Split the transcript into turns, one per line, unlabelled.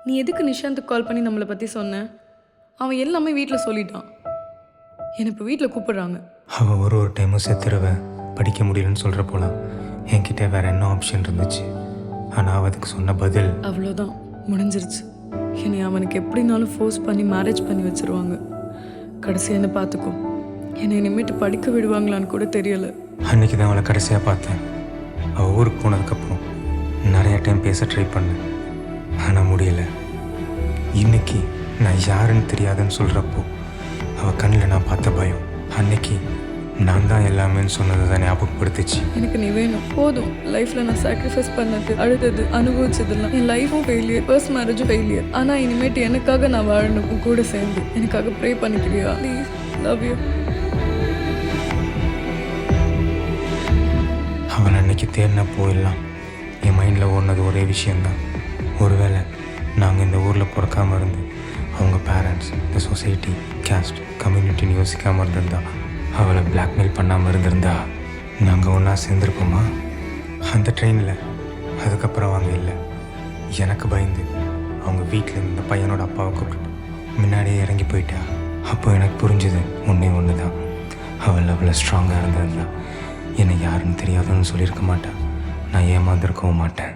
நீ எதுக்கு நிஷாந்துக்கு கால் பண்ணி நம்மளை பற்றி சொன்ன? அவன் எல்லாமே வீட்டில் சொல்லிட்டான். என்னை இப்போ வீட்டில் கூப்பிடுறாங்க.
அவள் ஒரு டைமும் செத்துருவேன், படிக்க முடியலன்னு சொல்கிற போலாம். என்கிட்ட வேற என்ன ஆப்ஷன் இருந்துச்சு? ஆனால் அவள் அதுக்கு சொன்ன பதில்
அவ்வளோதான், முடிஞ்சிருச்சு. என்னை அவனுக்கு எப்படினாலும் ஃபோர்ஸ் பண்ணி மேரேஜ் பண்ணி வச்சிருவாங்க. கடைசி என்ன பார்த்துக்கோ. என்னை இனிமேட்டு படிக்க விடுவாங்களான்னு கூட தெரியலை.
அன்றைக்கி தான் அவளை கடைசியாக பார்த்தேன். அவள் ஊருக்கு போனதுக்கப்புறம் நிறைய டைம் பேச ட்ரை பண்ணேன், ஆனால் முடியலை. இன்னைக்கு நான் யாருன்னு தெரியாதுன்னு சொல்கிறப்போ அவள் கண்ணில் நான் பார்த்த பயம், அன்னைக்கு நான் தான் எல்லாமேன்னு சொன்னதை தான் ஞாபகப்படுத்துச்சு.
எனக்கு நீ வேணும், போதும். லைஃப்பில் நான் சாக்ரிஃபைஸ் பண்ணது, அழுதது, அனுபவிச்சதெல்லாம் என் லைஃபும் ஃபெயிலியர், ஃபர்ஸ்ட் மேரேஜும் ஃபெயிலியர். ஆனால் இனிமேட்டு எனக்காக நான் வாழணும். கூட சேர்ந்து எனக்காக ப்ரே பண்ணிக்கிறியா ப்ளீஸ்? Love you.
அவன் அன்னைக்கு தேடினப்போ எல்லாம் என் மைண்டில் ஓடினது ஒரே விஷயந்தான். ஒருவேளை நாங்கள் இந்த ஊரில் பிறக்காமல் இருந்து அவங்க பேரண்ட்ஸ், இந்த சொசைட்டி, கேஸ்ட், கம்யூனிட்டின்னு யோசிக்காமல் இருந்திருந்தா, அவளை பிளாக்மெயில் பண்ணாமல் இருந்திருந்தா நாங்கள் ஒன்றா சேர்ந்துருப்போமா? அந்த ட்ரெயினில் அதுக்கப்புறம் அவங்க இல்லை. எனக்கு பயந்து அவங்க வீட்டில் இந்த பையனோட அப்பாவை கூப்பிட்டு முன்னாடியே இறங்கி போயிட்டா. அப்போ எனக்கு புரிஞ்சுது, ஒன்று தான், அவள் அவ்வளோ ஸ்ட்ராங்காக இருந்திருந்தா என்னை யாருன்னு தெரியாதுன்னு சொல்லியிருக்க மாட்டேன். நான் ஏமாந்துருக்கவும் மாட்டேன்.